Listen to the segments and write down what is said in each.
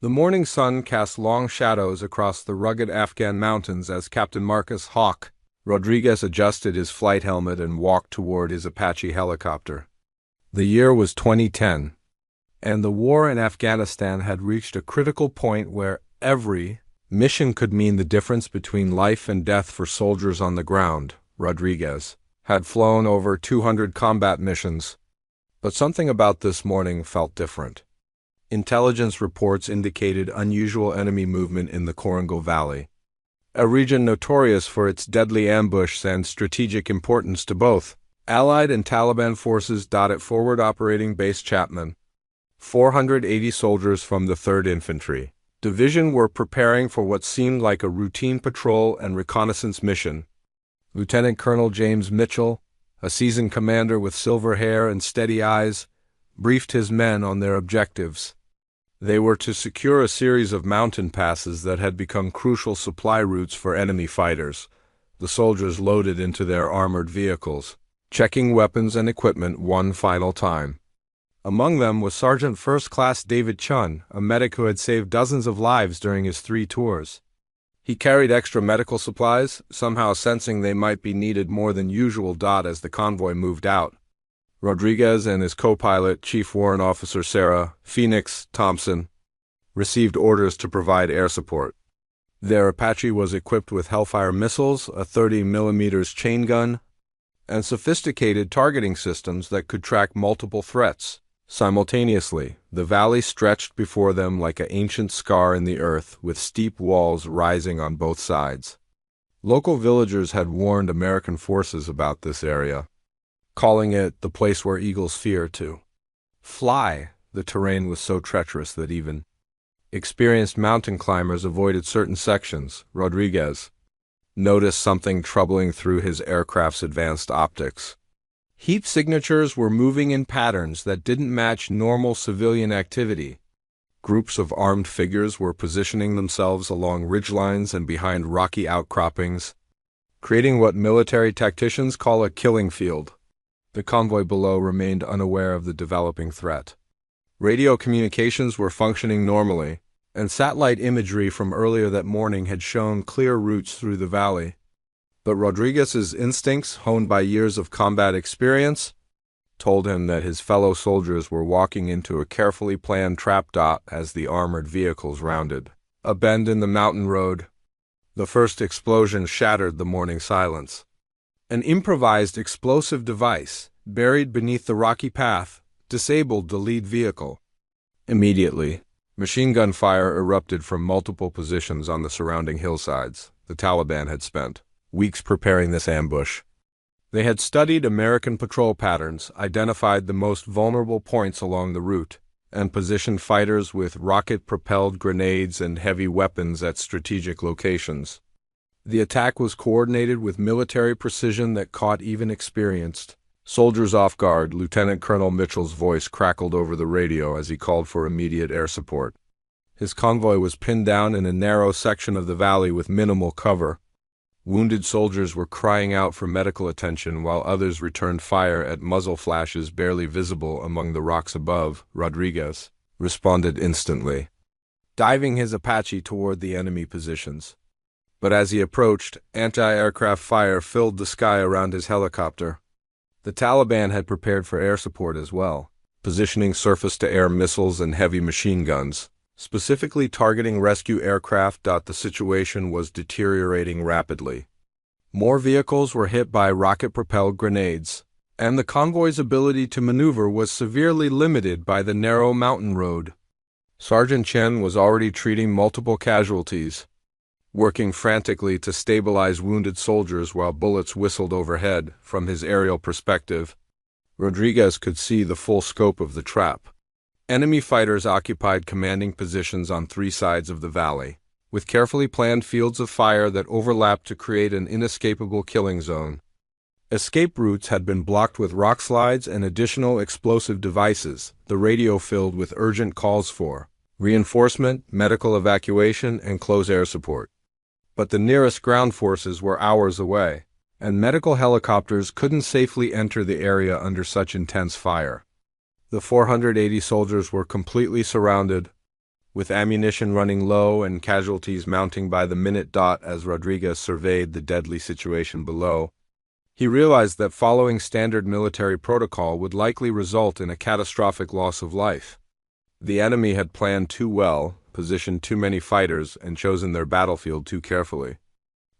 The morning sun cast long shadows across the rugged Afghan mountains as Captain Marcus Hawk Rodriguez adjusted his flight helmet and walked toward his Apache helicopter. The year was 2010, and the war in Afghanistan had reached a critical point where every mission could mean the difference between life and death for soldiers on the ground. Rodriguez had flown over 200 combat missions, but something about this morning felt different. Intelligence reports indicated unusual enemy movement in the Chronicles Valley, a region notorious for its deadly ambush and strategic importance to both Allied and Taliban forces. At Forward Operating Base Chapman, 480 soldiers from the 3rd Infantry Division were preparing for what seemed like a routine patrol and reconnaissance mission. Lieutenant Colonel James Mitchell, a seasoned commander with silver hair and steady eyes, briefed his men on their objectives. They were to secure a series of mountain passes that had become crucial supply routes for enemy fighters. The soldiers loaded into their armored vehicles, checking weapons and equipment one final time. Among them was Sergeant First Class David Chun, a medic who had saved dozens of lives during his 3 tours. He carried extra medical supplies, somehow sensing they might be needed more than usual. As the convoy moved out, Rodriguez and his co-pilot, Chief Warrant Officer Sarah Phoenix Thompson, received orders to provide air support. Their Apache was equipped with Hellfire missiles, a 30mm chain gun, and sophisticated targeting systems that could track multiple threats simultaneously. The valley stretched before them like an ancient scar in the earth, with steep walls rising on both sides. Local villagers had warned American forces about this area, calling it the place where eagles fear to fly. The terrain was so treacherous that even experienced mountain climbers avoided certain sections. Rodriguez noticed something troubling through his aircraft's advanced optics. Heat signatures were moving in patterns that didn't match normal civilian activity. Groups of armed figures were positioning themselves along ridgelines and behind rocky outcroppings, creating what military tacticians call a killing field. The convoy below remained unaware of the developing threat. Radio communications were functioning normally, and satellite imagery from earlier that morning had shown clear routes through the valley. But Rodriguez's instincts, honed by years of combat experience, told him that his fellow soldiers were walking into a carefully planned trap. As the armored vehicles rounded a bend in the mountain road, the first explosion shattered the morning silence. An improvised explosive device, buried beneath the rocky path, disabled the lead vehicle. Immediately, machine gun fire erupted from multiple positions on the surrounding hillsides. The Taliban had spent weeks preparing this ambush. They had studied American patrol patterns, identified the most vulnerable points along the route, and positioned fighters with rocket-propelled grenades and heavy weapons at strategic locations. The attack was coordinated with military precision that caught even experienced soldiers off guard. Lieutenant Colonel Mitchell's voice crackled over the radio as he called for immediate air support. His convoy was pinned down in a narrow section of the valley with minimal cover. Wounded soldiers were crying out for medical attention while others returned fire at muzzle flashes barely visible among the rocks above. Rodriguez responded instantly, diving his Apache toward the enemy positions. But as he approached, anti-aircraft fire filled the sky around his helicopter. The Taliban had prepared for air support as well, positioning surface-to-air missiles and heavy machine guns, specifically targeting rescue aircraft. The situation was deteriorating rapidly. More vehicles were hit by rocket-propelled grenades, and the convoy's ability to maneuver was severely limited by the narrow mountain road. Sergeant Chen was already treating multiple casualties, working frantically to stabilize wounded soldiers while bullets whistled overhead. From his aerial perspective, Rodriguez could see the full scope of the trap. Enemy fighters occupied commanding positions on 3 sides of the valley, with carefully planned fields of fire that overlapped to create an inescapable killing zone. Escape routes had been blocked with rock slides and additional explosive devices, the radio filled with urgent calls for reinforcement, medical evacuation, and close air support. But the nearest ground forces were hours away, and medical helicopters couldn't safely enter the area under such intense fire. The 480 soldiers were completely surrounded, with ammunition running low and casualties mounting by the minute. As Rodriguez surveyed the deadly situation below, he realized that following standard military protocol would likely result in a catastrophic loss of life. The enemy had planned too well, positioned too many fighters, and chosen their battlefield too carefully.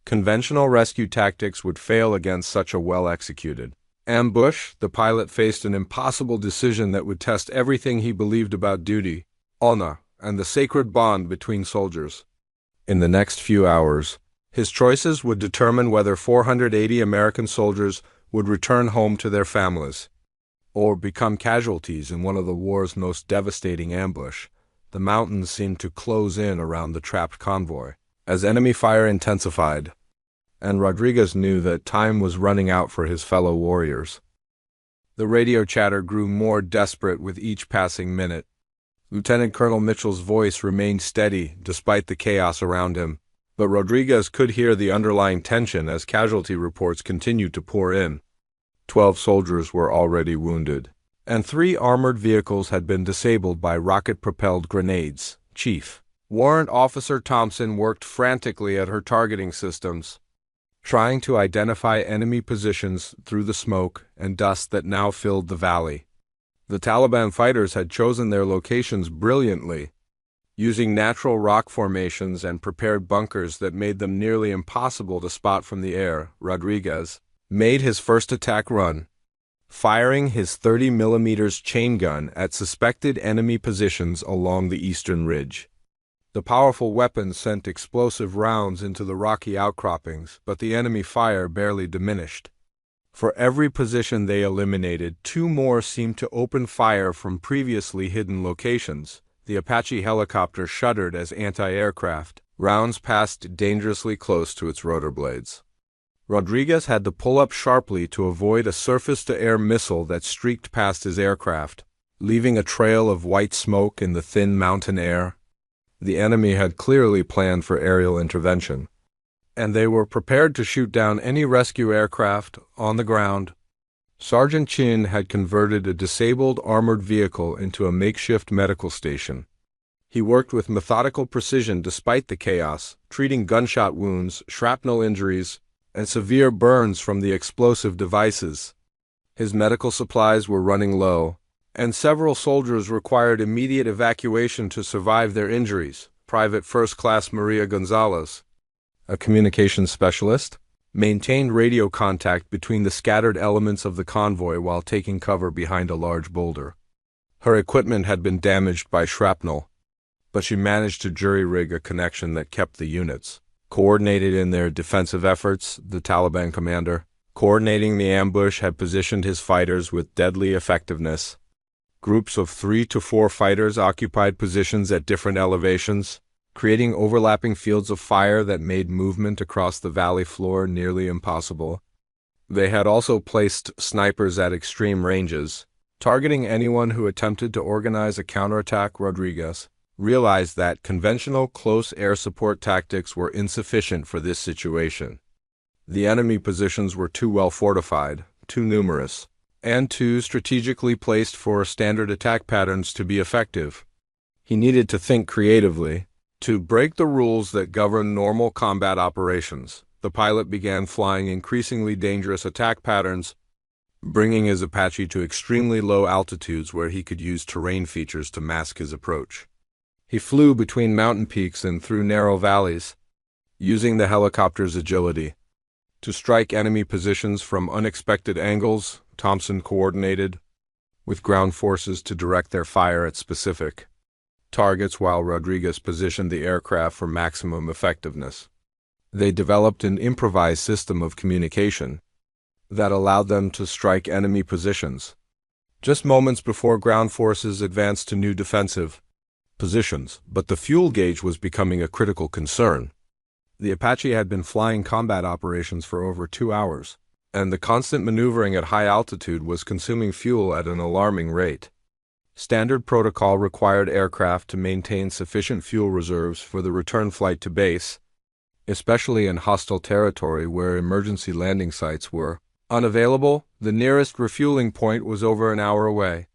Conventional rescue tactics would fail against such a well-executed ambush. The pilot faced an impossible decision that would test everything he believed about duty, honor, and the sacred bond between soldiers. In the next few hours, his choices would determine whether 480 American soldiers would return home to their families or become casualties in one of the war's most devastating ambush. The mountains seemed to close in around the trapped convoy as enemy fire intensified, and Rodriguez knew that time was running out for his fellow warriors. The radio chatter grew more desperate with each passing minute. Lieutenant Colonel Mitchell's voice remained steady despite the chaos around him, but Rodriguez could hear the underlying tension as casualty reports continued to pour in. 12 soldiers were already wounded, and 3 armored vehicles had been disabled by rocket-propelled grenades. Chief Warrant Officer Thompson worked frantically at her targeting systems, trying to identify enemy positions through the smoke and dust that now filled the valley. The Taliban fighters had chosen their locations brilliantly, using natural rock formations and prepared bunkers that made them nearly impossible to spot from the air. Rodriguez made his first attack run, firing his 30mm chain gun at suspected enemy positions along the eastern ridge. The powerful weapon sent explosive rounds into the rocky outcroppings, but the enemy fire barely diminished. For every position they eliminated, 2 more seemed to open fire from previously hidden locations. The Apache helicopter shuddered as anti-aircraft rounds passed dangerously close to its rotor blades. Rodriguez had to pull up sharply to avoid a surface-to-air missile that streaked past his aircraft, leaving a trail of white smoke in the thin mountain air. The enemy had clearly planned for aerial intervention, and they were prepared to shoot down any rescue aircraft on the ground. Sergeant Chin had converted a disabled armored vehicle into a makeshift medical station. He worked with methodical precision despite the chaos, treating gunshot wounds, shrapnel injuries, and severe burns from the explosive devices. His medical supplies were running low, and several soldiers required immediate evacuation to survive their injuries. Private First Class Maria Gonzalez, a communications specialist, maintained radio contact between the scattered elements of the convoy while taking cover behind a large boulder. Her equipment had been damaged by shrapnel, but she managed to jury-rig a connection that kept the units coordinated in their defensive efforts. The Taliban commander, coordinating the ambush, had positioned his fighters with deadly effectiveness. Groups of 3 to 4 fighters occupied positions at different elevations, creating overlapping fields of fire that made movement across the valley floor nearly impossible. They had also placed snipers at extreme ranges, targeting anyone who attempted to organize a counterattack. Rodriguez realized that conventional close air support tactics were insufficient for this situation. The enemy positions were too well fortified, too numerous, and too strategically placed for standard attack patterns to be effective. He needed to think creatively. To break the rules that govern normal combat operations, the pilot began flying increasingly dangerous attack patterns, bringing his Apache to extremely low altitudes where he could use terrain features to mask his approach. He flew between mountain peaks and through narrow valleys, using the helicopter's agility to strike enemy positions from unexpected angles. Thompson coordinated with ground forces to direct their fire at specific targets while Rodriguez positioned the aircraft for maximum effectiveness. They developed an improvised system of communication that allowed them to strike enemy positions just moments before ground forces advanced to new defensive positions, but the fuel gauge was becoming a critical concern. The Apache had been flying combat operations for over 2 hours, and the constant maneuvering at high altitude was consuming fuel at an alarming rate. Standard protocol required aircraft to maintain sufficient fuel reserves for the return flight to base, especially in hostile territory where emergency landing sites were unavailable. The nearest refueling point was over an hour away.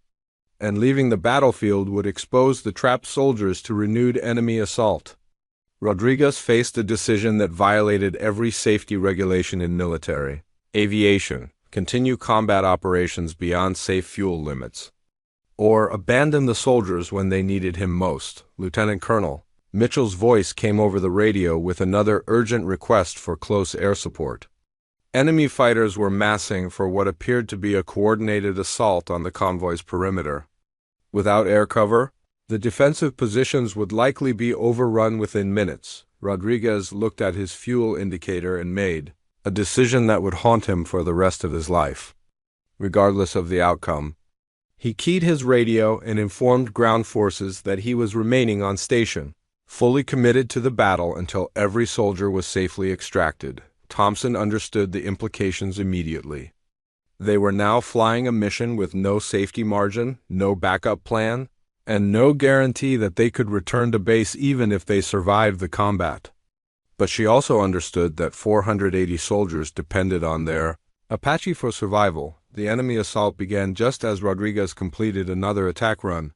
and leaving the battlefield would expose the trapped soldiers to renewed enemy assault. Rodriguez faced a decision that violated every safety regulation in military aviation: continue combat operations beyond safe fuel limits, or abandon the soldiers when they needed him most. Lieutenant Colonel Mitchell's voice came over the radio with another urgent request for close air support. Enemy fighters were massing for what appeared to be a coordinated assault on the convoy's perimeter. Without air cover, the defensive positions would likely be overrun within minutes. Rodriguez looked at his fuel indicator and made a decision that would haunt him for the rest of his life. Regardless of the outcome, he keyed his radio and informed ground forces that he was remaining on station, fully committed to the battle until every soldier was safely extracted. Thompson understood the implications immediately. They were now flying a mission with no safety margin, no backup plan, and no guarantee that they could return to base even if they survived the combat. But she also understood that 480 soldiers depended on their Apache for survival. The enemy assault began just as Rodriguez completed another attack run.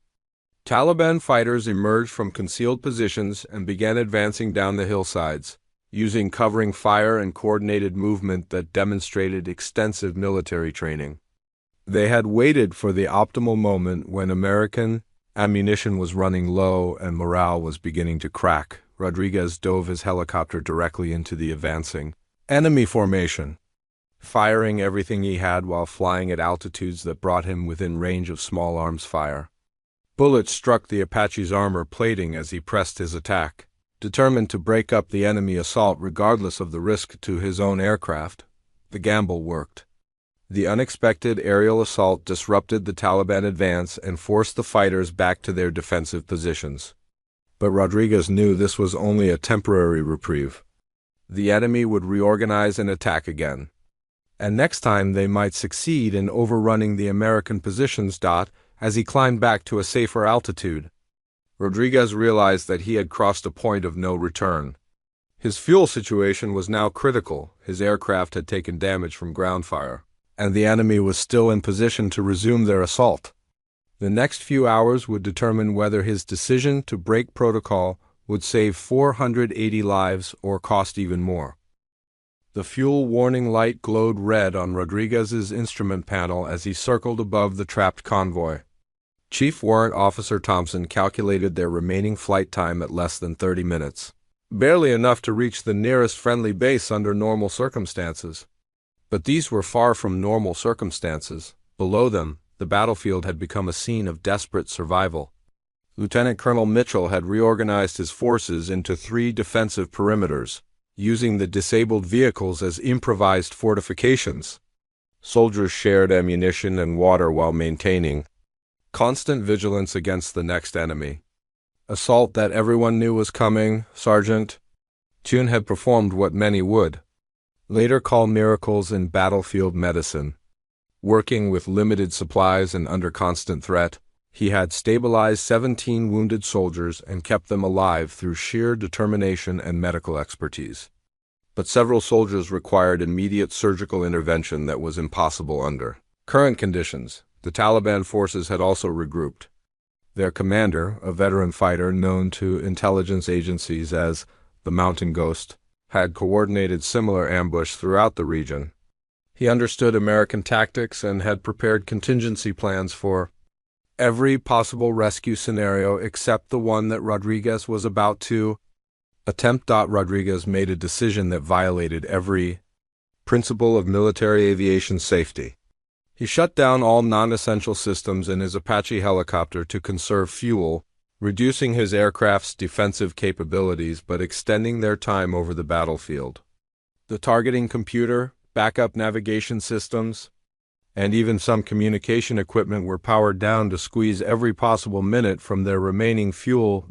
Taliban fighters emerged from concealed positions and began advancing down the hillsides, using covering fire and coordinated movement that demonstrated extensive military training. They had waited for the optimal moment when American ammunition was running low and morale was beginning to crack. Rodriguez dove his helicopter directly into the advancing enemy formation, firing everything he had while flying at altitudes that brought him within range of small arms fire. Bullets struck the Apache's armor plating as he pressed his attack. Determined to break up the enemy assault regardless of the risk to his own aircraft, the gamble worked. The unexpected aerial assault disrupted the Taliban advance and forced the fighters back to their defensive positions. But Rodriguez knew this was only a temporary reprieve. The enemy would reorganize and attack again. And next time they might succeed in overrunning the American positions. As he climbed back to a safer altitude, Rodriguez realized that he had crossed a point of no return. His fuel situation was now critical. His aircraft had taken damage from ground fire, and the enemy was still in position to resume their assault. The next few hours would determine whether his decision to break protocol would save 480 lives or cost even more. The fuel warning light glowed red on Rodriguez's instrument panel as he circled above the trapped convoy. Chief Warrant Officer Thompson calculated their remaining flight time at less than 30 minutes, barely enough to reach the nearest friendly base under normal circumstances. But these were far from normal circumstances. Below them, the battlefield had become a scene of desperate survival. Lieutenant Colonel Mitchell had reorganized his forces into 3 defensive perimeters, using the disabled vehicles as improvised fortifications. Soldiers shared ammunition and water while maintaining constant vigilance against the next enemy assault that everyone knew was coming. Sergeant Chun had performed what many would later call miracles in battlefield medicine. Working with limited supplies and under constant threat, he had stabilized 17 wounded soldiers and kept them alive through sheer determination and medical expertise. But several soldiers required immediate surgical intervention that was impossible under current conditions. The Taliban forces had also regrouped. Their commander, a veteran fighter known to intelligence agencies as the Mountain Ghost, had coordinated similar ambush throughout the region. He understood American tactics and had prepared contingency plans for every possible rescue scenario except the one that Rodriguez was about to attempt. Rodriguez made a decision that violated every principle of military aviation safety. He shut down all non-essential systems in his Apache helicopter to conserve fuel, reducing his aircraft's defensive capabilities but extending their time over the battlefield. The targeting computer, backup navigation systems, and even some communication equipment were powered down to squeeze every possible minute from their remaining fuel.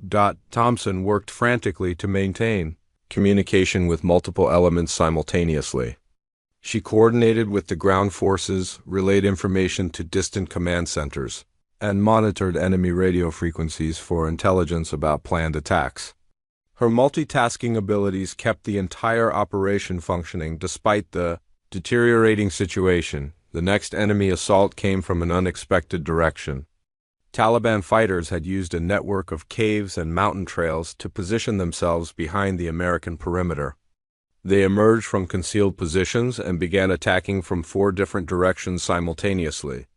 Thompson worked frantically to maintain communication with multiple elements simultaneously. She coordinated with the ground forces, relayed information to distant command centers, and monitored enemy radio frequencies for intelligence about planned attacks. Her multitasking abilities kept the entire operation functioning despite the deteriorating situation. The next enemy assault came from an unexpected direction. Taliban fighters had used a network of caves and mountain trails to position themselves behind the American perimeter. They emerged from concealed positions and began attacking from 4 different directions simultaneously.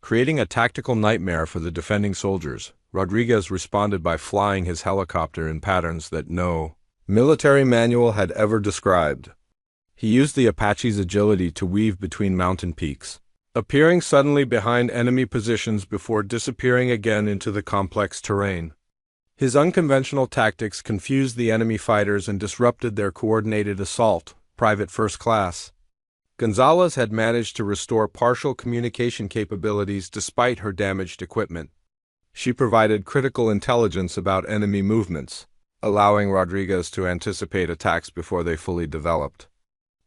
Creating a tactical nightmare for the defending soldiers, Rodriguez responded by flying his helicopter in patterns that no military manual had ever described. He used the Apache's agility to weave between mountain peaks, appearing suddenly behind enemy positions before disappearing again into the complex terrain. His unconventional tactics confused the enemy fighters and disrupted their coordinated assault. Private First Class Gonzalez had managed to restore partial communication capabilities despite her damaged equipment. She provided critical intelligence about enemy movements, allowing Rodriguez to anticipate attacks before they fully developed.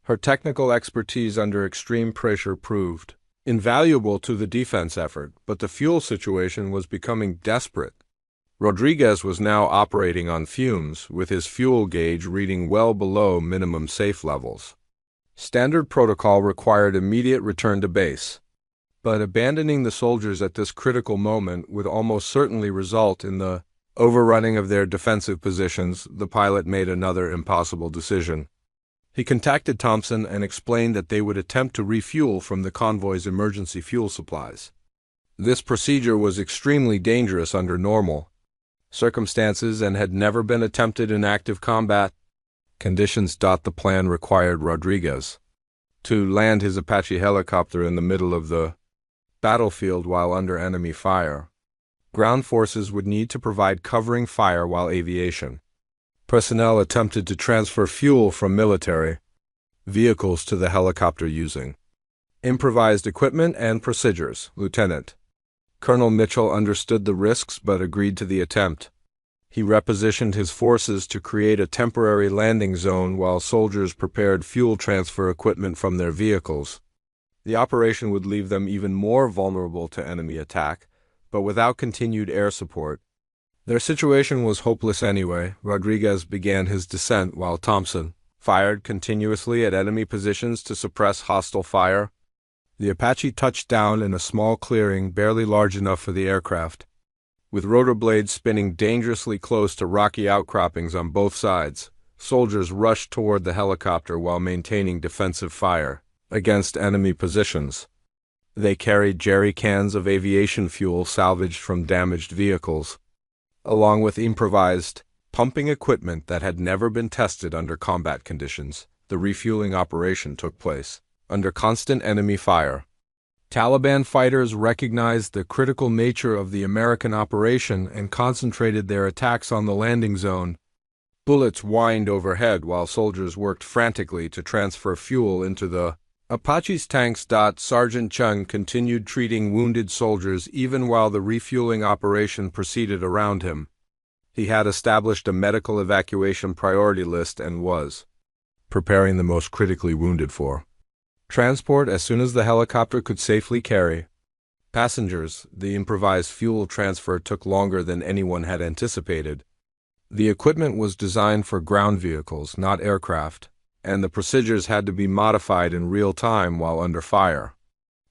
Her technical expertise under extreme pressure proved invaluable to the defense effort, but the fuel situation was becoming desperate. Rodriguez was now operating on fumes, with his fuel gauge reading well below minimum safe levels. Standard protocol required immediate return to base, but abandoning the soldiers at this critical moment would almost certainly result in the overrunning of their defensive positions. The pilot made another impossible decision. He contacted Thompson and explained that they would attempt to refuel from the convoy's emergency fuel supplies. This procedure was extremely dangerous under normal circumstances and had never been attempted in active combat conditions. The plan required Rodriguez to land his Apache helicopter in the middle of the battlefield while under enemy fire. Ground forces would need to provide covering fire while aviation personnel attempted to transfer fuel from military vehicles to the helicopter using improvised equipment and procedures. Lieutenant Colonel Mitchell understood the risks but agreed to the attempt. He repositioned his forces to create a temporary landing zone while soldiers prepared fuel transfer equipment from their vehicles. The operation would leave them even more vulnerable to enemy attack, but without continued air support, their situation was hopeless anyway. Rodriguez began his descent while Thompson fired continuously at enemy positions to suppress hostile fire. The Apache touched down in a small clearing barely large enough for the aircraft. With rotor blades spinning dangerously close to rocky outcroppings on both sides, soldiers rushed toward the helicopter while maintaining defensive fire against enemy positions. They carried jerry cans of aviation fuel salvaged from damaged vehicles, along with improvised pumping equipment that had never been tested under combat conditions. The refueling operation took place under constant enemy fire. Taliban fighters recognized the critical nature of the American operation and concentrated their attacks on the landing zone. Bullets whined overhead while soldiers worked frantically to transfer fuel into the Apache's tanks. Sergeant Chung continued treating wounded soldiers even while the refueling operation proceeded around him. He had established a medical evacuation priority list and was preparing the most critically wounded for transport as soon as the helicopter could safely carry passengers. The improvised fuel transfer took longer than anyone had anticipated. The equipment was designed for ground vehicles, not aircraft, and the procedures had to be modified in real time while under fire.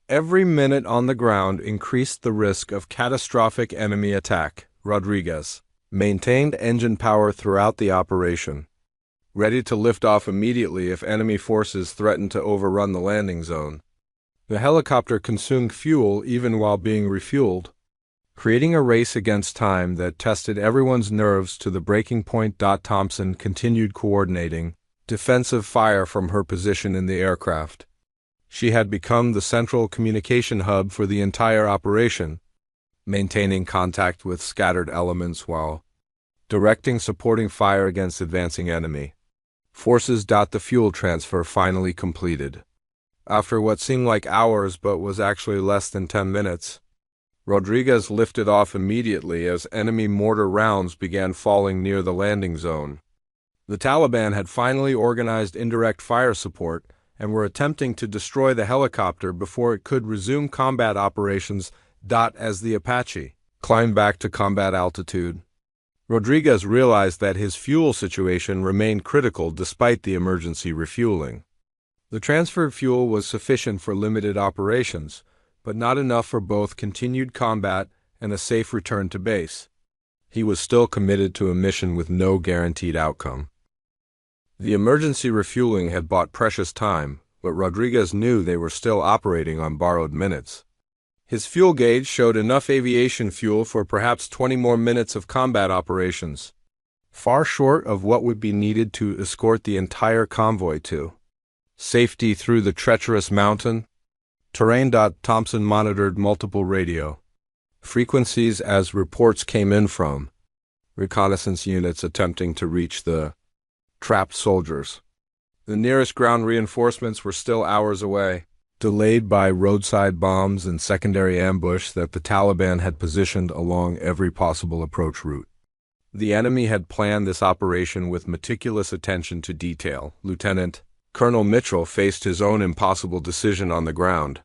Every minute on the ground increased the risk of catastrophic enemy attack. Rodriguez maintained engine power throughout the operation, ready to lift off immediately if enemy forces threatened to overrun the landing zone. The helicopter consumed fuel even while being refueled, creating a race against time that tested everyone's nerves to the breaking point. Thompson continued coordinating defensive fire from her position in the aircraft. She had become the central communication hub for the entire operation, maintaining contact with scattered elements while directing supporting fire against advancing enemy forces. The fuel transfer finally completed. After what seemed like hours but was actually less than 10 minutes, Rodriguez lifted off immediately as enemy mortar rounds began falling near the landing zone. The Taliban had finally organized indirect fire support and were attempting to destroy the helicopter before it could resume combat operations. As the Apache climbed back to combat altitude, Rodriguez realized that his fuel situation remained critical despite the emergency refueling. The transferred fuel was sufficient for limited operations, but not enough for both continued combat and a safe return to base. He was still committed to a mission with no guaranteed outcome. The emergency refueling had bought precious time, but Rodriguez knew they were still operating on borrowed minutes. His fuel gauge showed enough aviation fuel for perhaps 20 more minutes of combat operations, far short of what would be needed to escort the entire convoy to safety through the treacherous mountain terrain. Thompson monitored multiple radio frequencies as reports came in from reconnaissance units attempting to reach the trapped soldiers. The nearest ground reinforcements were still hours away, delayed by roadside bombs and secondary ambush that the Taliban had positioned along every possible approach route. The enemy had planned this operation with meticulous attention to detail. Lieutenant Colonel Mitchell faced his own impossible decision on the ground.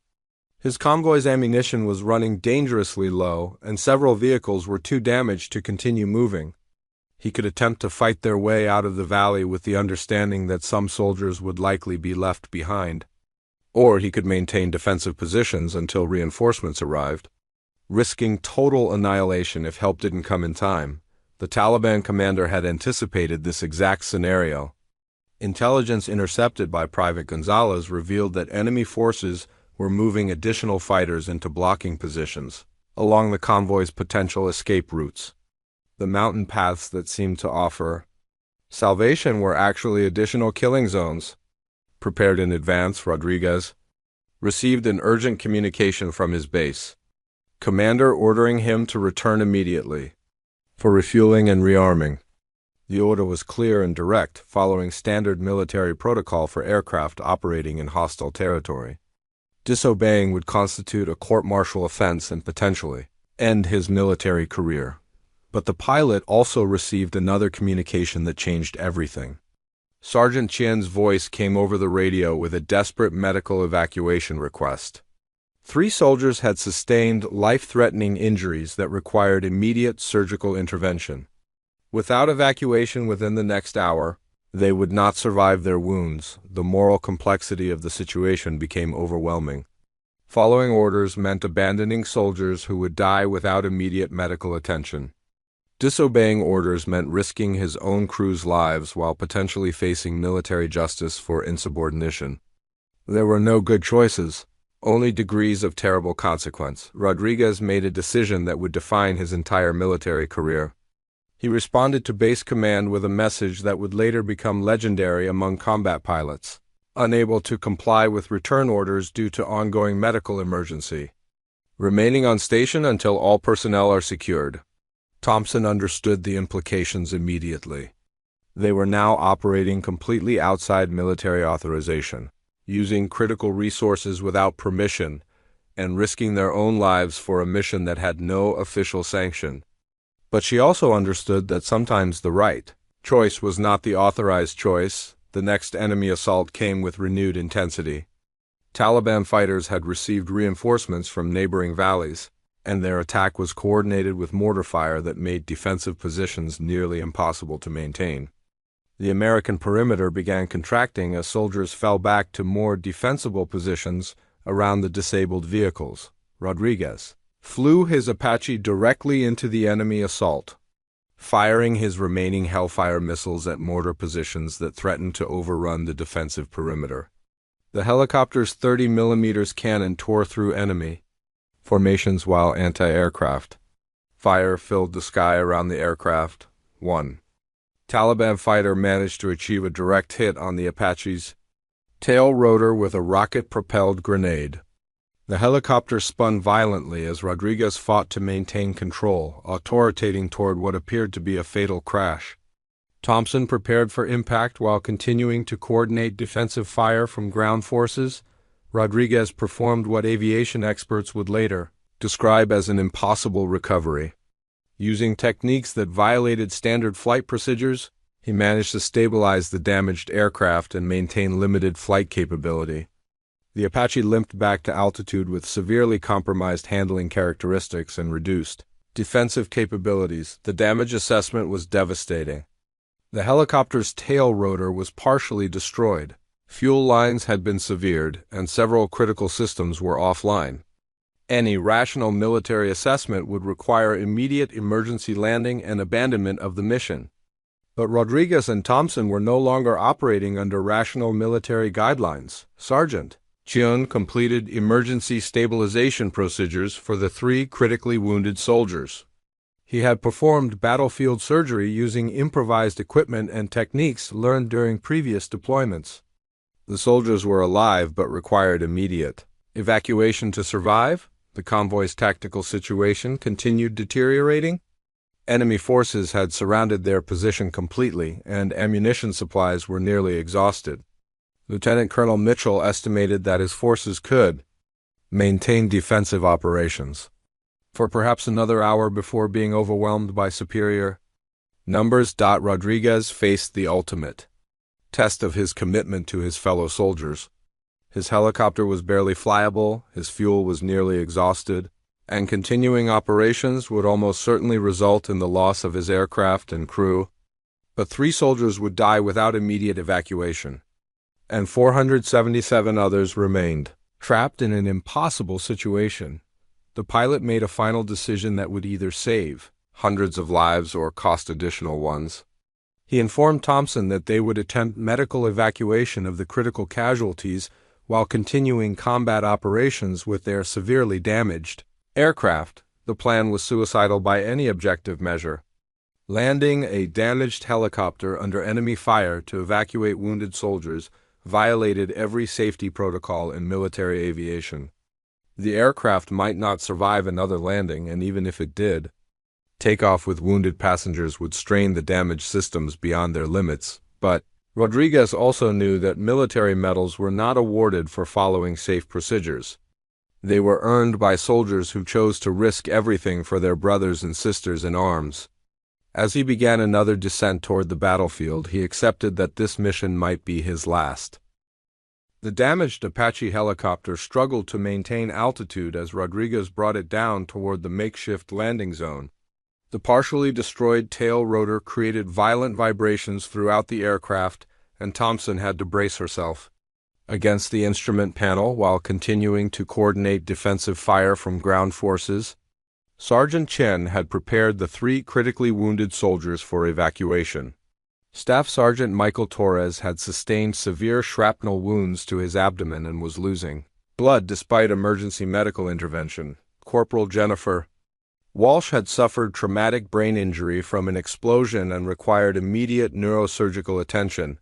His convoy's ammunition was running dangerously low, and several vehicles were too damaged to continue moving. He could attempt to fight their way out of the valley with the understanding that some soldiers would likely be left behind, or he could maintain defensive positions until reinforcements arrived, risking total annihilation if help didn't come in time. The Taliban commander had anticipated this exact scenario. Intelligence intercepted by Private Gonzalez revealed that enemy forces were moving additional fighters into blocking positions along the convoy's potential escape routes. The mountain paths that seemed to offer salvation were actually additional killing zones. Prepared in advance, Rodriguez received an urgent communication from his base commander ordering him to return immediately for refueling and rearming. The order was clear and direct, following standard military protocol for aircraft operating in hostile territory. Disobeying would constitute a court-martial offense and potentially end his military career. But the pilot also received another communication that changed everything. Sergeant Chien's voice came over the radio with a desperate medical evacuation request. 3 soldiers had sustained life-threatening injuries that required immediate surgical intervention. Without evacuation within the next hour, they would not survive their wounds. The moral complexity of the situation became overwhelming. Following orders meant abandoning soldiers who would die without immediate medical attention. Disobeying orders meant risking his own crew's lives while potentially facing military justice for insubordination. There were no good choices, only degrees of terrible consequence. Rodriguez made a decision that would define his entire military career. He responded to base command with a message that would later become legendary among combat pilots. Unable to comply with return orders due to ongoing medical emergency. Remaining on station until all personnel are secured. Thompson understood the implications immediately. They were now operating completely outside military authorization, using critical resources without permission, and risking their own lives for a mission that had no official sanction. But she also understood that sometimes the right choice was not the authorized choice. The next enemy assault came with renewed intensity. Taliban fighters had received reinforcements from neighboring valleys, and their attack was coordinated with mortar fire that made defensive positions nearly impossible to maintain. The American perimeter began contracting as soldiers fell back to more defensible positions around the disabled vehicles. Rodriguez flew his Apache directly into the enemy assault, firing his remaining Hellfire missiles at mortar positions that threatened to overrun the defensive perimeter. The helicopter's 30mm cannon tore through enemy formations while anti-aircraft fire filled the sky around the aircraft. 1 Taliban fighter managed to achieve a direct hit on the Apache's tail rotor with a rocket-propelled grenade. The helicopter spun violently as Rodriguez fought to maintain control, authoritating toward what appeared to be a fatal crash. Thompson prepared for impact while continuing to coordinate defensive fire from ground forces. Rodriguez performed what aviation experts would later describe as an impossible recovery. Using techniques that violated standard flight procedures, he managed to stabilize the damaged aircraft and maintain limited flight capability. The Apache limped back to altitude with severely compromised handling characteristics and reduced defensive capabilities. The damage assessment was devastating. The helicopter's tail rotor was partially destroyed. Fuel lines had been severed, and several critical systems were offline. Any rational military assessment would require immediate emergency landing and abandonment of the mission. But Rodriguez and Thompson were no longer operating under rational military guidelines. Sergeant Chun completed emergency stabilization procedures for the 3 critically wounded soldiers. He had performed battlefield surgery using improvised equipment and techniques learned during previous deployments. The soldiers were alive but required immediate evacuation to survive. The convoy's tactical situation continued deteriorating. Enemy forces had surrounded their position completely, and ammunition supplies were nearly exhausted. Lieutenant Colonel Mitchell estimated that his forces could maintain defensive operations for perhaps another hour before being overwhelmed by superior numbers. Rodriguez faced the ultimate test of his commitment to his fellow soldiers. His helicopter was barely flyable, his fuel was nearly exhausted, and continuing operations would almost certainly result in the loss of his aircraft and crew. But 3 soldiers would die without immediate evacuation, and 477 others remained trapped in an impossible situation. The pilot made a final decision that would either save hundreds of lives or cost additional ones. He informed Thompson that they would attempt medical evacuation of the critical casualties while continuing combat operations with their severely damaged aircraft. The plan was suicidal by any objective measure. Landing a damaged helicopter under enemy fire to evacuate wounded soldiers violated every safety protocol in military aviation. The aircraft might not survive another landing, and even if it did, takeoff with wounded passengers would strain the damaged systems beyond their limits. But Rodriguez also knew that military medals were not awarded for following safe procedures. They were earned by soldiers who chose to risk everything for their brothers and sisters in arms. As he began another descent toward the battlefield, he accepted that this mission might be his last. The damaged Apache helicopter struggled to maintain altitude as Rodriguez brought it down toward the makeshift landing zone. The partially destroyed tail rotor created violent vibrations throughout the aircraft, and Thompson had to brace herself against the instrument panel while continuing to coordinate defensive fire from ground forces. Sergeant Chen had prepared the 3 critically wounded soldiers for evacuation. Staff Sergeant Michael Torres had sustained severe shrapnel wounds to his abdomen and was losing blood despite emergency medical intervention. Corporal Jennifer Walsh had suffered traumatic brain injury from an explosion and required immediate neurosurgical attention.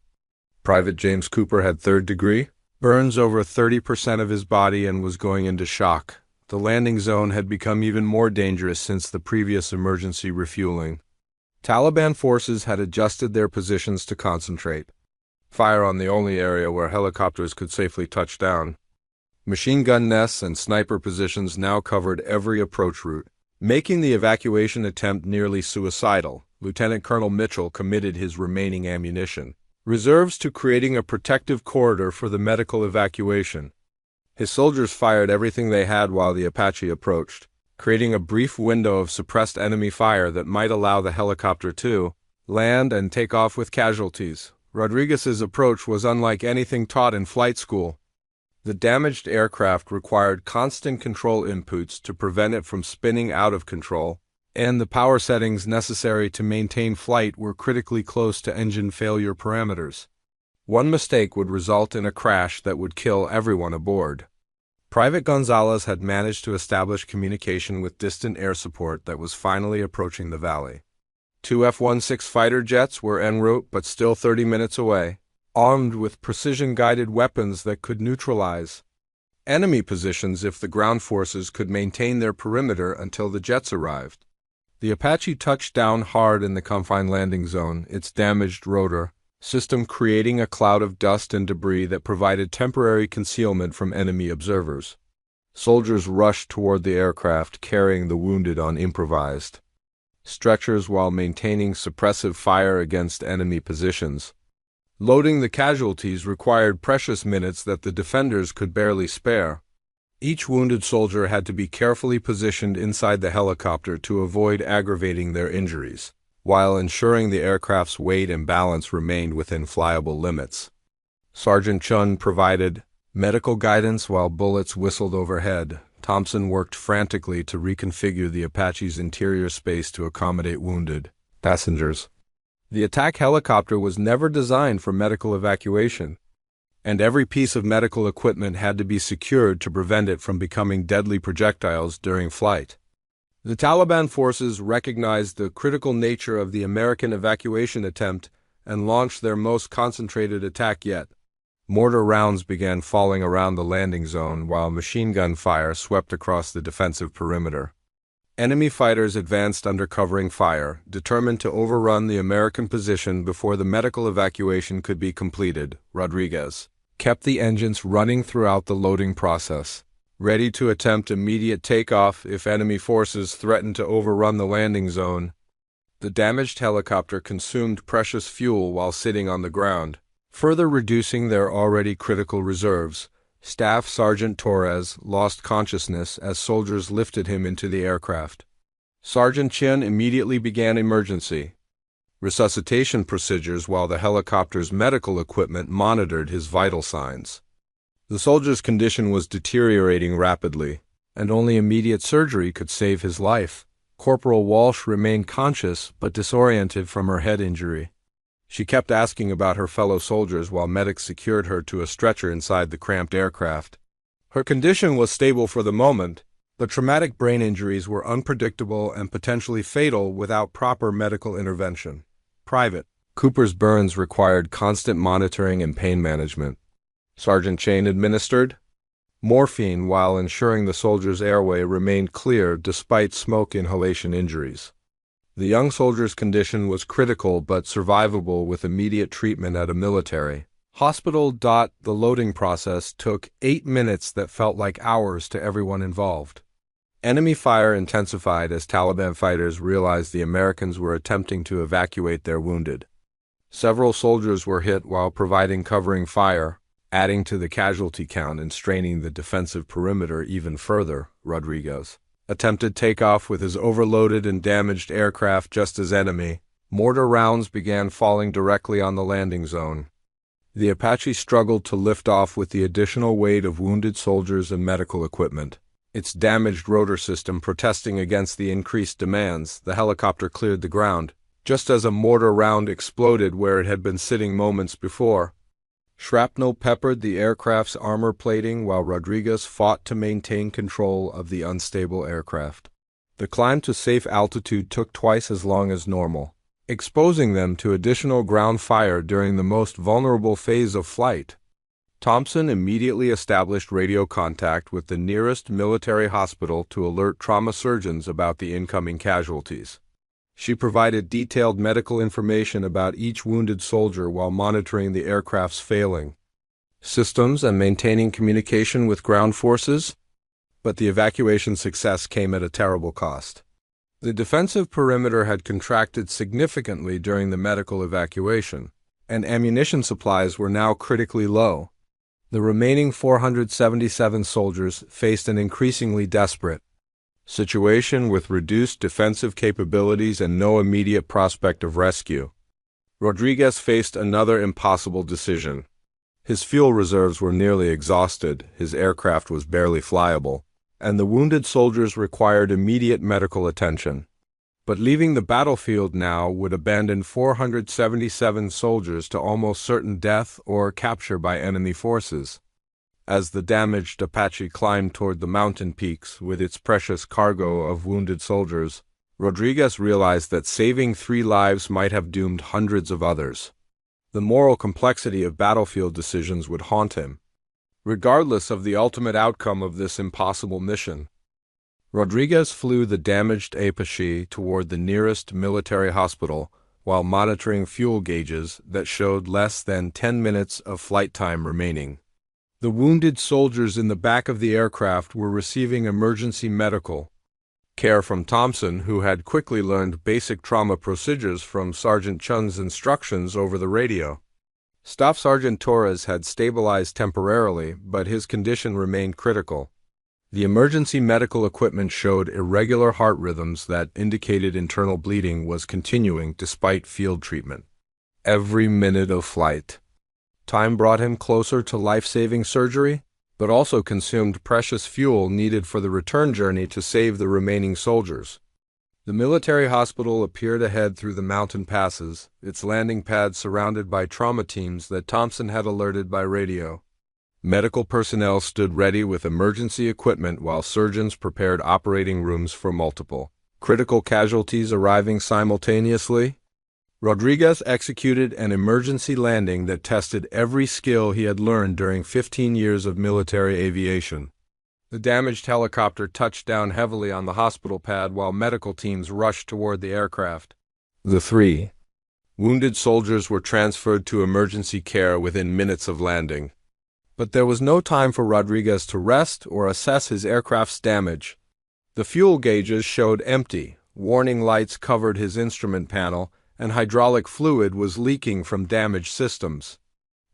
Private James Cooper had 3rd degree burns over 30% of his body and was going into shock. The landing zone had become even more dangerous since the previous emergency refueling. Taliban forces had adjusted their positions to concentrate fire on the only area where helicopters could safely touch down. Machine gun nests and sniper positions now covered every approach route, making the evacuation attempt nearly suicidal. Lieutenant Colonel Mitchell committed his remaining ammunition reserves to creating a protective corridor for the medical evacuation. His soldiers fired everything they had while the Apache approached, creating a brief window of suppressed enemy fire that might allow the helicopter to land and take off with casualties. Rodriguez's approach was unlike anything taught in flight school. The damaged aircraft required constant control inputs to prevent it from spinning out of control, and the power settings necessary to maintain flight were critically close to engine failure parameters. One mistake would result in a crash that would kill everyone aboard. Private Gonzalez had managed to establish communication with distant air support that was finally approaching the valley. 2 F-16 fighter jets were en route but still 30 minutes away, armed with precision-guided weapons that could neutralize enemy positions if the ground forces could maintain their perimeter until the jets arrived. The Apache touched down hard in the confined landing zone, its damaged rotor system creating a cloud of dust and debris that provided temporary concealment from enemy observers. Soldiers rushed toward the aircraft, carrying the wounded on improvised stretchers while maintaining suppressive fire against enemy positions. Loading the casualties required precious minutes that the defenders could barely spare. Each wounded soldier had to be carefully positioned inside the helicopter to avoid aggravating their injuries, while ensuring the aircraft's weight and balance remained within flyable limits. Sergeant Chun provided medical guidance while bullets whistled overhead. Thompson worked frantically to reconfigure the Apache's interior space to accommodate wounded passengers. The attack helicopter was never designed for medical evacuation, and every piece of medical equipment had to be secured to prevent it from becoming deadly projectiles during flight. The Taliban forces recognized the critical nature of the American evacuation attempt and launched their most concentrated attack yet. Mortar rounds began falling around the landing zone while machine gun fire swept across the defensive perimeter. Enemy fighters advanced under covering fire, determined to overrun the American position before the medical evacuation could be completed. Rodriguez kept the engines running throughout the loading process, ready to attempt immediate takeoff if enemy forces threatened to overrun the landing zone. The damaged helicopter consumed precious fuel while sitting on the ground, further reducing their already critical reserves. Staff Sergeant Torres lost consciousness as soldiers lifted him into the aircraft. Sergeant Chin immediately began emergency resuscitation procedures while the helicopter's medical equipment monitored his vital signs. The soldier's condition was deteriorating rapidly, and only immediate surgery could save his life. Corporal Walsh remained conscious but disoriented from her head injury. She kept asking about her fellow soldiers while medics secured her to a stretcher inside the cramped aircraft. Her condition was stable for the moment, but traumatic brain injuries were unpredictable and potentially fatal without proper medical intervention. Private Cooper's burns required constant monitoring and pain management. Sergeant Chain administered morphine while ensuring the soldier's airway remained clear despite smoke inhalation injuries. The young soldier's condition was critical but survivable with immediate treatment at a military hospital. The loading process took 8 minutes that felt like hours to everyone involved. Enemy fire intensified as Taliban fighters realized the Americans were attempting to evacuate their wounded. Several soldiers were hit while providing covering fire, adding to the casualty count and straining the defensive perimeter even further. Rodriguez attempted takeoff with his overloaded and damaged aircraft just as enemy mortar rounds began falling directly on the landing zone. The Apache struggled to lift off with the additional weight of wounded soldiers and medical equipment. Its damaged rotor system protesting against the increased demands, the helicopter cleared the ground, just as a mortar round exploded where it had been sitting moments before. Shrapnel peppered the aircraft's armor plating while Rodriguez fought to maintain control of the unstable aircraft. The climb to safe altitude took twice as long as normal, exposing them to additional ground fire during the most vulnerable phase of flight. Thompson immediately established radio contact with the nearest military hospital to alert trauma surgeons about the incoming casualties. She provided detailed medical information about each wounded soldier while monitoring the aircraft's failing systems and maintaining communication with ground forces, but the evacuation success came at a terrible cost. The defensive perimeter had contracted significantly during the medical evacuation, and ammunition supplies were now critically low. The remaining 477 soldiers faced an increasingly desperate situation with reduced defensive capabilities and no immediate prospect of rescue. Rodriguez faced another impossible decision. His fuel reserves were nearly exhausted, his aircraft was barely flyable, and the wounded soldiers required immediate medical attention. But leaving the battlefield now would abandon 477 soldiers to almost certain death or capture by enemy forces. As the damaged Apache climbed toward the mountain peaks with its precious cargo of wounded soldiers, Rodriguez realized that saving 3 lives might have doomed hundreds of others. The moral complexity of battlefield decisions would haunt him, regardless of the ultimate outcome of this impossible mission. Rodriguez flew the damaged Apache toward the nearest military hospital while monitoring fuel gauges that showed less than 10 minutes of flight time remaining. The wounded soldiers in the back of the aircraft were receiving emergency medical care from Thompson, who had quickly learned basic trauma procedures from Sergeant Chun's instructions over the radio. Staff Sergeant Torres had stabilized temporarily, but his condition remained critical. The emergency medical equipment showed irregular heart rhythms that indicated internal bleeding was continuing despite field treatment. Every minute of flight time brought him closer to life-saving surgery, but also consumed precious fuel needed for the return journey to save the remaining soldiers. The military hospital appeared ahead through the mountain passes, its landing pad surrounded by trauma teams that Thompson had alerted by radio. Medical personnel stood ready with emergency equipment while surgeons prepared operating rooms for multiple critical casualties arriving simultaneously. Rodriguez executed an emergency landing that tested every skill he had learned during 15 years of military aviation. The damaged helicopter touched down heavily on the hospital pad while medical teams rushed toward the aircraft. The 3 wounded soldiers were transferred to emergency care within minutes of landing. But there was no time for Rodriguez to rest or assess his aircraft's damage. The fuel gauges showed empty, warning lights covered his instrument panel, and hydraulic fluid was leaking from damaged systems.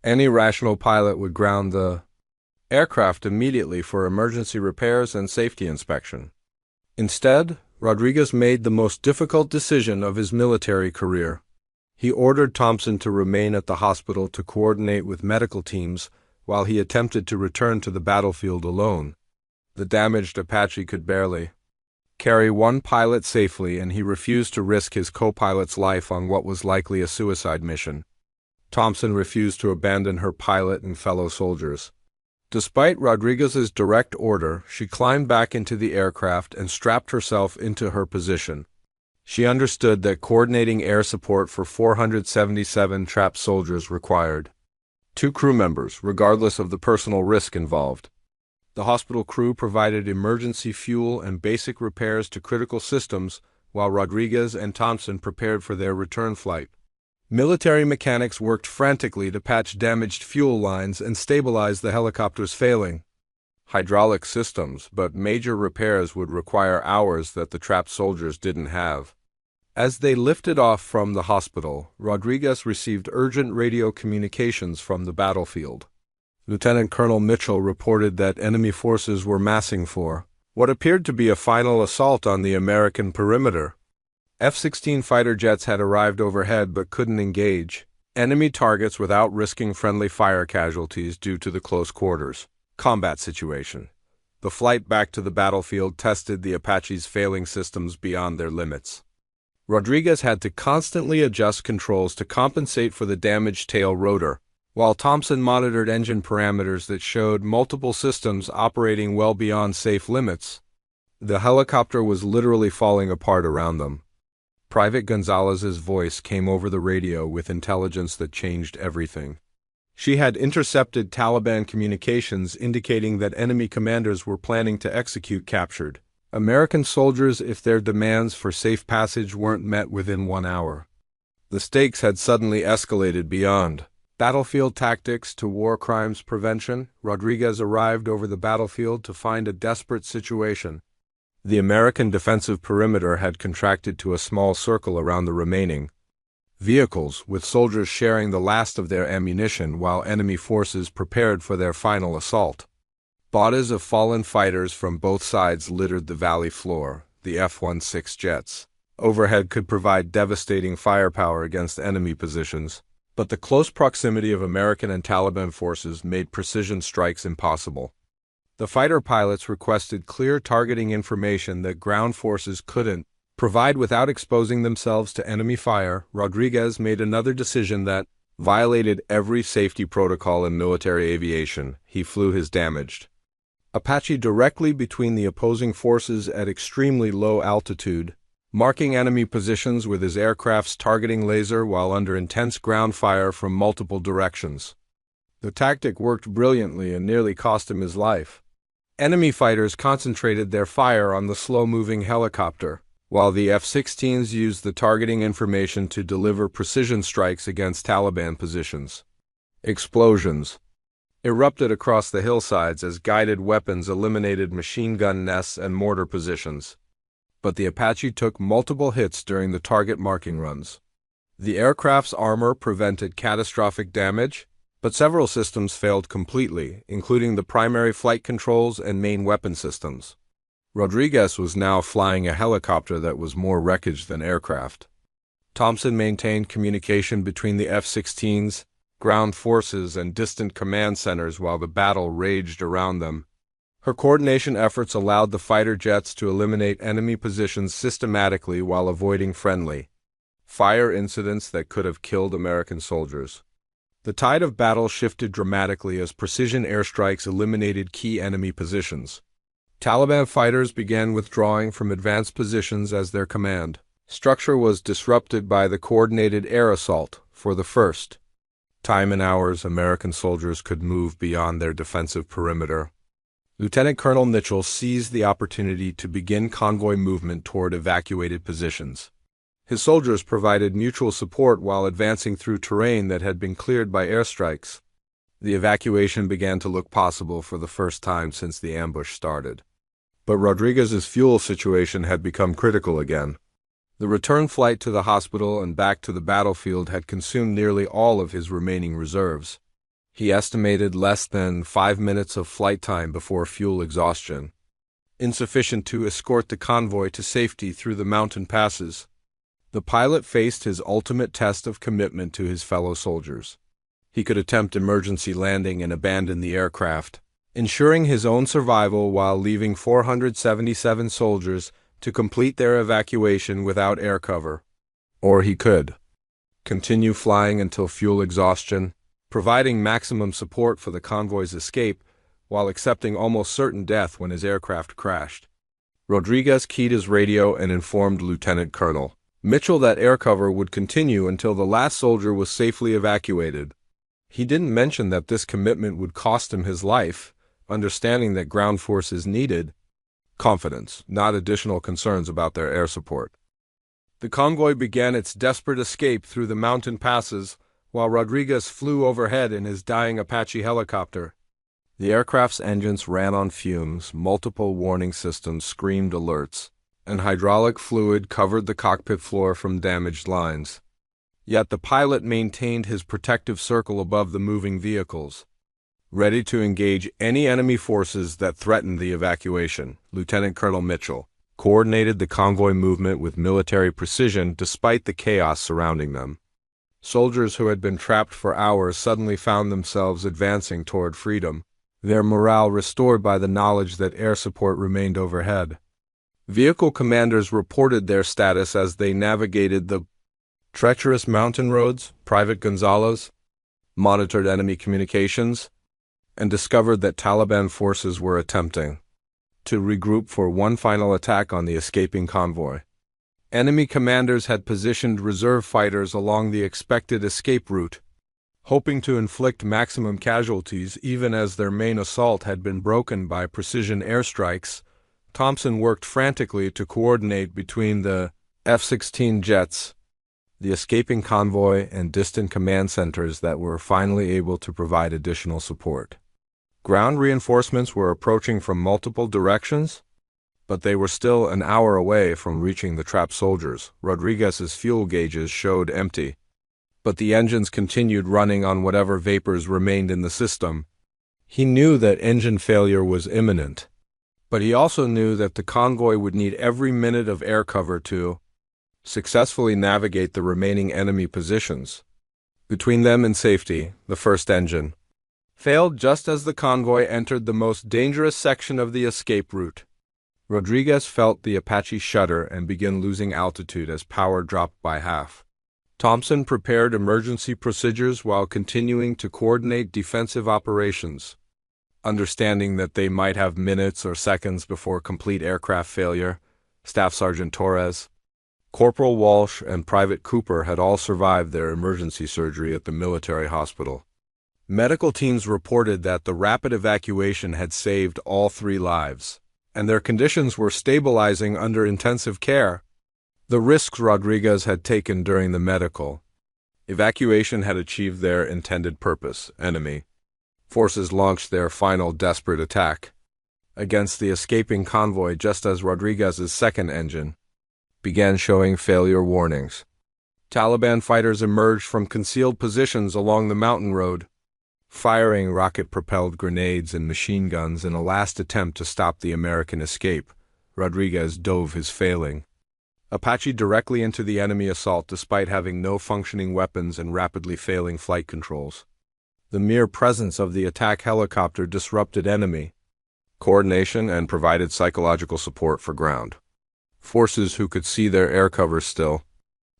Any rational pilot would ground the aircraft immediately for emergency repairs and safety inspection. Instead, Rodriguez made the most difficult decision of his military career. He ordered Thompson to remain at the hospital to coordinate with medical teams while he attempted to return to the battlefield alone. The damaged Apache could barely carry one pilot safely, and he refused to risk his co-pilot's life on what was likely a suicide mission. Thompson refused to abandon her pilot and fellow soldiers. Despite Rodriguez's direct order, she climbed back into the aircraft and strapped herself into her position. She understood that coordinating air support for 477 trapped soldiers required 2 crew members, regardless of the personal risk involved. The hospital crew provided emergency fuel and basic repairs to critical systems, while Rodriguez and Thompson prepared for their return flight. Military mechanics worked frantically to patch damaged fuel lines and stabilize the helicopter's failing hydraulic systems, but major repairs would require hours that the trapped soldiers didn't have. As they lifted off from the hospital, Rodriguez received urgent radio communications from the battlefield. Lieutenant Colonel Mitchell reported that enemy forces were massing for what appeared to be a final assault on the American perimeter. F-16 fighter jets had arrived overhead but couldn't engage enemy targets without risking friendly fire casualties due to the close quarters combat situation. The flight back to the battlefield tested the Apache's failing systems beyond their limits. Rodriguez had to constantly adjust controls to compensate for the damaged tail rotor, while Thompson monitored engine parameters that showed multiple systems operating well beyond safe limits. The helicopter was literally falling apart around them. Private Gonzalez's voice came over the radio with intelligence that changed everything. She had intercepted Taliban communications indicating that enemy commanders were planning to execute captured American soldiers if their demands for safe passage weren't met within 1 hour. The stakes had suddenly escalated beyond battlefield tactics to war crimes prevention. Rodriguez arrived over the battlefield to find a desperate situation. The American defensive perimeter had contracted to a small circle around the remaining vehicles, with soldiers sharing the last of their ammunition while enemy forces prepared for their final assault. Bodies of fallen fighters from both sides littered the valley floor. The F-16 jets overhead could provide devastating firepower against enemy positions, but the close proximity of American and Taliban forces made precision strikes impossible. The fighter pilots requested clear targeting information that ground forces couldn't provide without exposing themselves to enemy fire. Rodriguez made another decision that violated every safety protocol in military aviation. He flew his damaged Apache directly between the opposing forces at extremely low altitude, marking enemy positions with his aircraft's targeting laser while under intense ground fire from multiple directions. The tactic worked brilliantly and nearly cost him his life. Enemy fighters concentrated their fire on the slow-moving helicopter, while the F-16s used the targeting information to deliver precision strikes against Taliban positions. Explosions erupted across the hillsides as guided weapons eliminated machine gun nests and mortar positions. But the Apache took multiple hits during the target marking runs. The aircraft's armor prevented catastrophic damage, but several systems failed completely, including the primary flight controls and main weapon systems. Rodriguez was now flying a helicopter that was more wreckage than aircraft. Thompson maintained communication between the F-16s ground forces, and distant command centers while the battle raged around them. Her coordination efforts allowed the fighter jets to eliminate enemy positions systematically while avoiding friendly fire incidents that could have killed American soldiers. The tide of battle shifted dramatically as precision airstrikes eliminated key enemy positions. Taliban fighters began withdrawing from advanced positions as their command structure was disrupted by the coordinated air assault. For the first time in hours, American soldiers could move beyond their defensive perimeter. Lieutenant Colonel Mitchell seized the opportunity to begin convoy movement toward evacuated positions. His soldiers provided mutual support while advancing through terrain that had been cleared by airstrikes. The evacuation began to look possible for the first time since the ambush started. But Rodriguez's fuel situation had become critical again. The return flight to the hospital and back to the battlefield had consumed nearly all of his remaining reserves. He estimated less than 5 minutes of flight time before fuel exhaustion, insufficient to escort the convoy to safety through the mountain passes. The pilot faced his ultimate test of commitment to his fellow soldiers. He could attempt emergency landing and abandon the aircraft, ensuring his own survival while leaving 477 soldiers to complete their evacuation without air cover. Or he could continue flying until fuel exhaustion, providing maximum support for the convoy's escape while accepting almost certain death when his aircraft crashed. Rodriguez keyed his radio and informed Lieutenant Colonel Mitchell that air cover would continue until the last soldier was safely evacuated. He didn't mention that this commitment would cost him his life, understanding that ground forces needed confidence, not additional concerns about their air support. The convoy began its desperate escape through the mountain passes while Rodriguez flew overhead in his dying Apache helicopter. The aircraft's engines ran on fumes, multiple warning systems screamed alerts, and hydraulic fluid covered the cockpit floor from damaged lines. Yet the pilot maintained his protective circle above the moving vehicles, ready to engage any enemy forces that threatened the evacuation. Lieutenant Colonel Mitchell coordinated the convoy movement with military precision despite the chaos surrounding them. Soldiers who had been trapped for hours suddenly found themselves advancing toward freedom, their morale restored by the knowledge that air support remained overhead. Vehicle commanders reported their status as they navigated the treacherous mountain roads. Private Gonzalez monitored enemy communications and discovered that Taliban forces were attempting to regroup for one final attack on the escaping convoy. Enemy commanders had positioned reserve fighters along the expected escape route, hoping to inflict maximum casualties even as their main assault had been broken by precision airstrikes. Thompson worked frantically to coordinate between the F-16 jets, the escaping convoy, and distant command centers that were finally able to provide additional support. Ground reinforcements were approaching from multiple directions, but they were still an hour away from reaching the trapped soldiers. Rodriguez's fuel gauges showed empty, but the engines continued running on whatever vapors remained in the system. He knew that engine failure was imminent, but he also knew that the convoy would need every minute of air cover to successfully navigate the remaining enemy positions. Between them and safety, the first engine failed just as the convoy entered the most dangerous section of the escape route. Rodriguez felt the Apache shudder and begin losing altitude as power dropped by half. Thompson prepared emergency procedures while continuing to coordinate defensive operations, understanding that they might have minutes or seconds before complete aircraft failure. Staff Sergeant Torres, Corporal Walsh, and Private Cooper had all survived their emergency surgery at the military hospital. Medical teams reported that the rapid evacuation had saved all 3 lives, and their conditions were stabilizing under intensive care. The risks Rodriguez had taken during the medical evacuation had achieved their intended purpose. Enemy forces launched their final desperate attack against the escaping convoy just as Rodriguez's second engine began showing failure warnings. Taliban fighters emerged from concealed positions along the mountain road, firing rocket-propelled grenades and machine guns in a last attempt to stop the American escape. Rodriguez dove his failing Apache directly into the enemy assault despite having no functioning weapons and rapidly failing flight controls. The mere presence of the attack helicopter disrupted enemy coordination and provided psychological support for ground forces who could see their air cover still.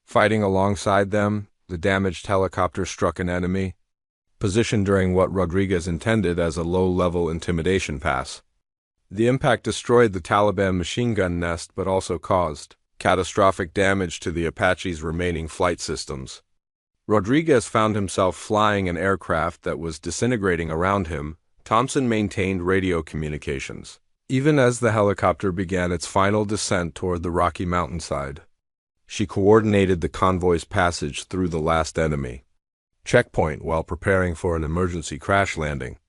Fighting alongside them, the damaged helicopter struck an enemy position during what Rodriguez intended as a low-level intimidation pass. The impact destroyed the Taliban machine gun nest but also caused catastrophic damage to the Apache's remaining flight systems. Rodriguez found himself flying an aircraft that was disintegrating around him. Thompson maintained radio communications, even as the helicopter began its final descent toward the rocky mountainside. She coordinated the convoy's passage through the last enemy checkpoint while preparing for an emergency crash landing.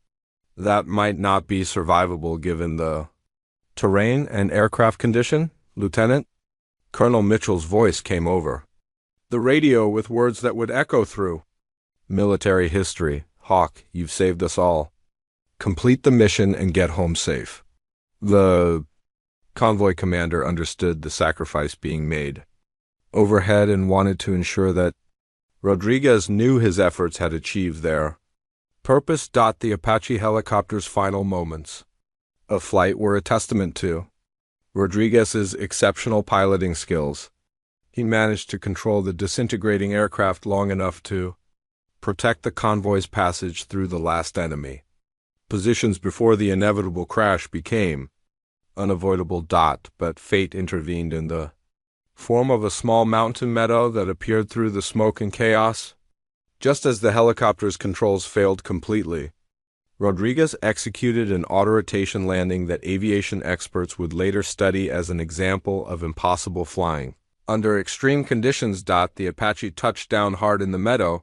That might not be survivable given the terrain and aircraft condition, Lieutenant. Colonel Mitchell's voice came over the radio with words that would echo through military history. Hawk, you've saved us all. Complete the mission and get home safe. The convoy commander understood the sacrifice being made overhead and wanted to ensure that Rodriguez knew his efforts had achieved their purpose. The Apache helicopter's final moments of flight were a testament to Rodriguez's exceptional piloting skills. He managed to control the disintegrating aircraft long enough to protect the convoy's passage through the last enemy positions before the inevitable crash became unavoidable. But fate intervened in the form of a small mountain meadow that appeared through the smoke and chaos. Just as the helicopter's controls failed completely, Rodriguez executed an auto-rotation landing that aviation experts would later study as an example of impossible flying. Under extreme conditions, the Apache touched down hard in the meadow,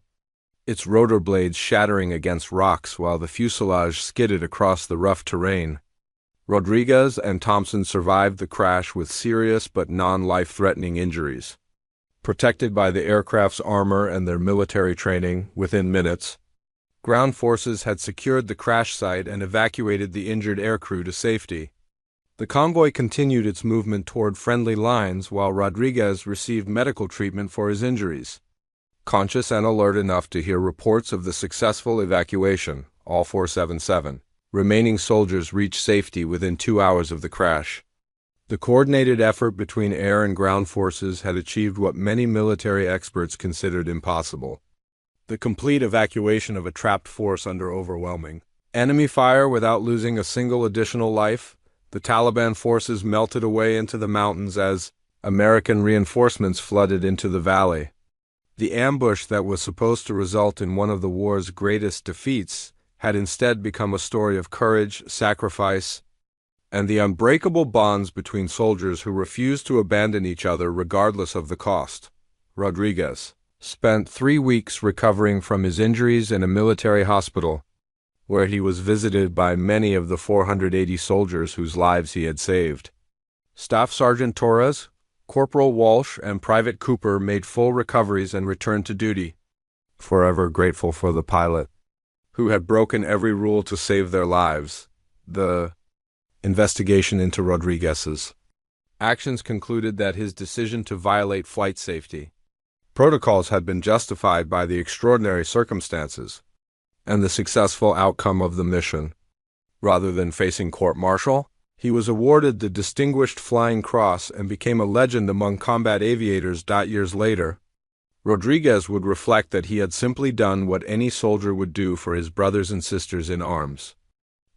its rotor blades shattering against rocks while the fuselage skidded across the rough terrain. Rodriguez and Thompson survived the crash with serious but non-life-threatening injuries. Protected by the aircraft's armor and their military training, within minutes, ground forces had secured the crash site and evacuated the injured aircrew to safety. The convoy continued its movement toward friendly lines while Rodriguez received medical treatment for his injuries. Conscious and alert enough to hear reports of the successful evacuation, all 477 remaining soldiers reached safety within 2 hours of the crash. The coordinated effort between air and ground forces had achieved what many military experts considered impossible: the complete evacuation of a trapped force under overwhelming enemy fire without losing a single additional life. The Taliban forces melted away into the mountains as American reinforcements flooded into the valley. The ambush that was supposed to result in one of the war's greatest defeats had instead become a story of courage, sacrifice, and the unbreakable bonds between soldiers who refused to abandon each other regardless of the cost. Rodriguez spent 3 weeks recovering from his injuries in a military hospital, where he was visited by many of the 480 soldiers whose lives he had saved. Staff Sergeant Torres, Corporal Walsh, and Private Cooper made full recoveries and returned to duty, forever grateful for the pilot who had broken every rule to save their lives. The investigation into Rodriguez's actions concluded that his decision to violate flight safety protocols had been justified by the extraordinary circumstances and the successful outcome of the mission. Rather than facing court-martial, he was awarded the Distinguished Flying Cross and became a legend among combat aviators. Years later, Rodriguez would reflect that he had simply done what any soldier would do for his brothers and sisters in arms.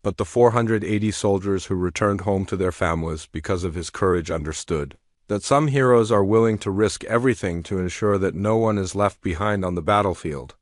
But the 480 soldiers who returned home to their families because of his courage understood that some heroes are willing to risk everything to ensure that no one is left behind on the battlefield.